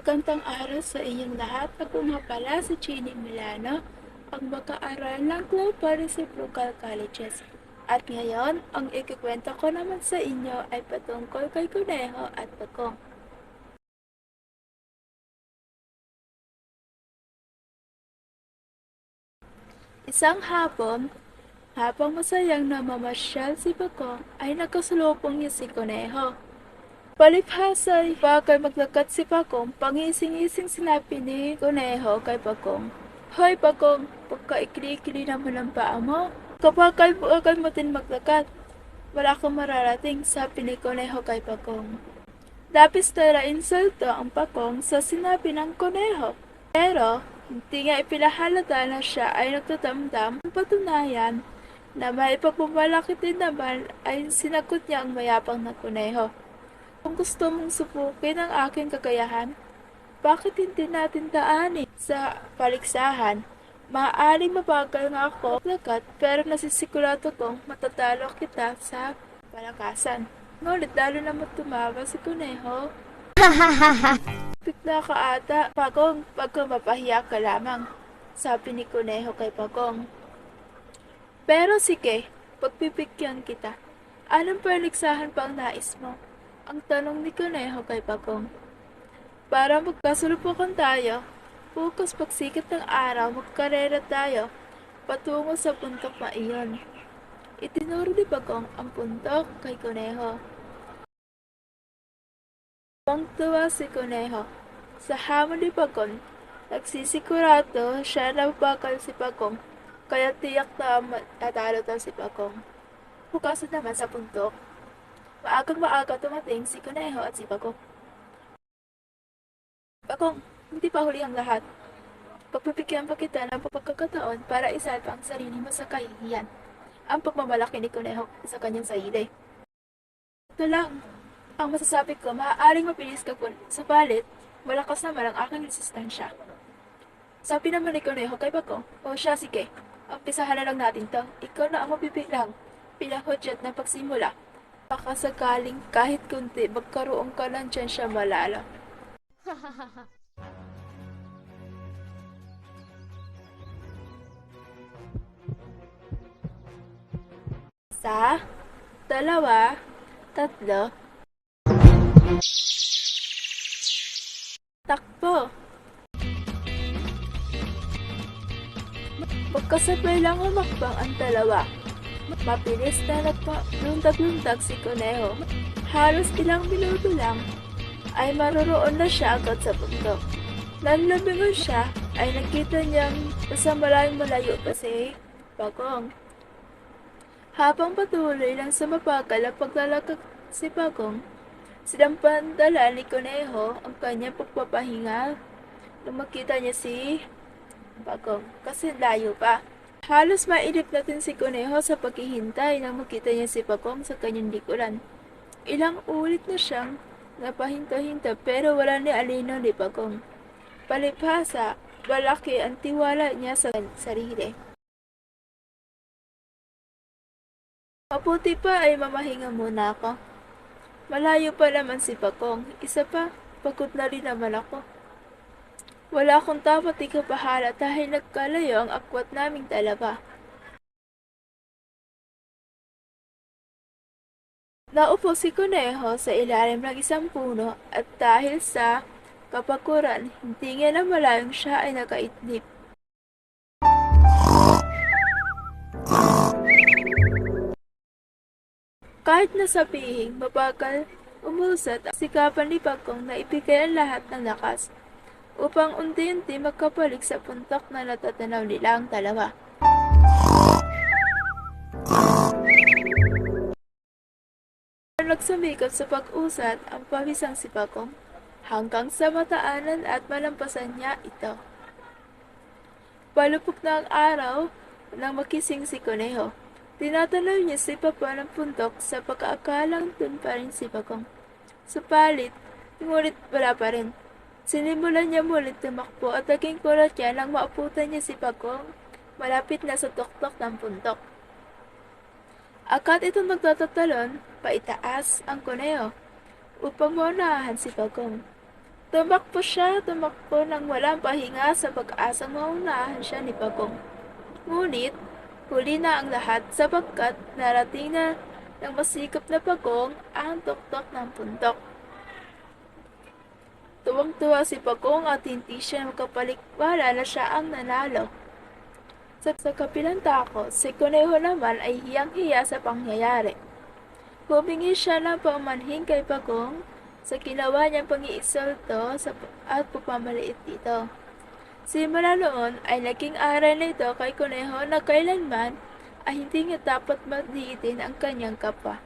Magandang araw sa inyong lahat. Ako nga pala si Chini Milano, ang mag-aaral ng Global Reciprocal Colleges. At ngayon, ang ikikwento ko naman sa inyo ay patungkol kay Kuneho at Bagong. Isang hapon, habang masayang namamasyal si Bagong, ay nakasalubong niya si Kuneho. Palibhasa'y bagay maglagat si Bagong, pangising-ising sinabi ni Kuneho kay Bagong. Hoy Bagong, pagkaikli-ikli naman ang paa mo. Kapag mo din maglagat, wala kang mararating, sabi ni Kuneho kay Bagong. Labis na insulto ang Bagong sa sinabi ng Kuneho. Pero, hindi nga ipilahalata na siya ay nagtatamdam. Ang patunayan na may pagmamalaki din naman ay sinagot niya ang mayabang na Kuneho. Kung gusto mong subukin ang aking kakayahan, bakit hindi natin daanin sa paligsahan? Maaaring mabagal nga ako lagat pero nasisigurado kong matatalo kita sa palakasan. Ngunit lalo naman tumawa si Kuneho. Bigla ka ata, Bagong, pagka mapahiya ka lamang, sabi ni Kuneho kay Bagong. Pero sige, pagbibigyan kita. Anong paligsahan pang nais mo? Ang tanong ni Kuneho kay Bagong. Para magkasalupukan tayo, bukas pagsikat ng araw, magkarera tayo, patungo sa puntok na iyon. Itinuro ni Bagong ang puntok kay Kuneho. Tuwang-tuwa si Kuneho. Sa hamon ni Bagong, nagsisigurado siya na bakal si Bagong, kaya tiyak na matatalo daw si Bagong. Bukas naman sa puntok, maagang-maaga tumating si Kuneho at si Bagong. Bagong, hindi pa huli ang lahat. Pagbibigyan pa kita ng pagkakataon para isalpa ang sarili mo sa kahihiyan. Ang pagmamalaki ni Kuneho sa kanyang sarili. Ito lang, ang masasabi ko, maaaring mabilis ka kun, sabalit, malakas naman ang aking resistensya. Sabi naman ni Kuneho kay Bagong, o siya sige, umpisahan na lang natin to. Ikaw na ang mabibilang, pinahudyat na pagsimula. Baka sakaling kahit kunti, magkaroon ka ng siya malala. Isa, dalawa, tatlo, takbo. Magkasabay lang humakbang ang dalawa. Mabilis na nagpa-lundag-lundag si Kuneho. Halos ilang minuto lang ay maroroon na siya agad sa bundok. Nang lumingon siya, ay nakita niyang sa malayo pa si Bagong. Habang patuloy lang sa mabagal ang paglalakad si Bagong, sinampandala ni Kuneho ang kanyang pagpapahinga nung makita niya si Bagong kasi layo pa. Halos mainip natin si Kuneho sa paghihintay nang makita niya si Bagong sa kanyang likuran. Ilang ulit na siyang napahinto-hinto pero wala ni alino ni Bagong. Palibhasa, malaki ang tiwala niya sa sarili. Mabuti pa ay mamahinga muna ako. Malayo pa naman si Bagong. Isa pa, pagod na rin naman ako. Wala akong dapat ikabahala dahil nagkalayo ang akwat naming dalawa. Naupo si Kuneho sa ilalim ng isang puno at dahil sa kapakuran, hindi niya na malayong siya ay nakaitlip. Kahit nasabihing mabagal umusat, sikapan ni Bagong na ibigay ang lahat ng lakas upang unti-unti magkabalik sa puntok na natatanaw nila ang dalawa. Nagsumikot sa pag-usat ang pawisang si Bagong hanggang sa mataanan at malampasan niya ito. Palupok na ang araw nang makising si Kuneho. Tinatanaw niya si Papa ng puntok sa pagkaakalang dun pa rin si Bagong. Subalit, ngunit wala pa rin. Sinimulan niya mulit tumakbo at naging kulot niya nang maabutan niya si Bagong malapit na sa tuktok ng puntok. Agad itong magtatatalon paitaas ang Kuneho upang maunahan si Bagong. Tumakbo nang walang pahinga sa pag-asang maunahan siya ni Bagong. Ngunit, huli na ang lahat sapagkat narating na ng masikap na Bagong ang tuktok ng bundok. Tuwang-tuwa si Bagong at hindi siya makapalikwala na siya ang nanalo. Sa kabilang dako, si Kuneho naman ay hiyang-hiya sa pangyayari. Humingi siya ng paumanhin kay Bagong sa ginawa niyang pang-iisulto at pagmamaliit dito. Simula noon ay naging aral nito kay Kuneho na kailanman ay hindi niya dapat maliitin ang kanyang kapwa.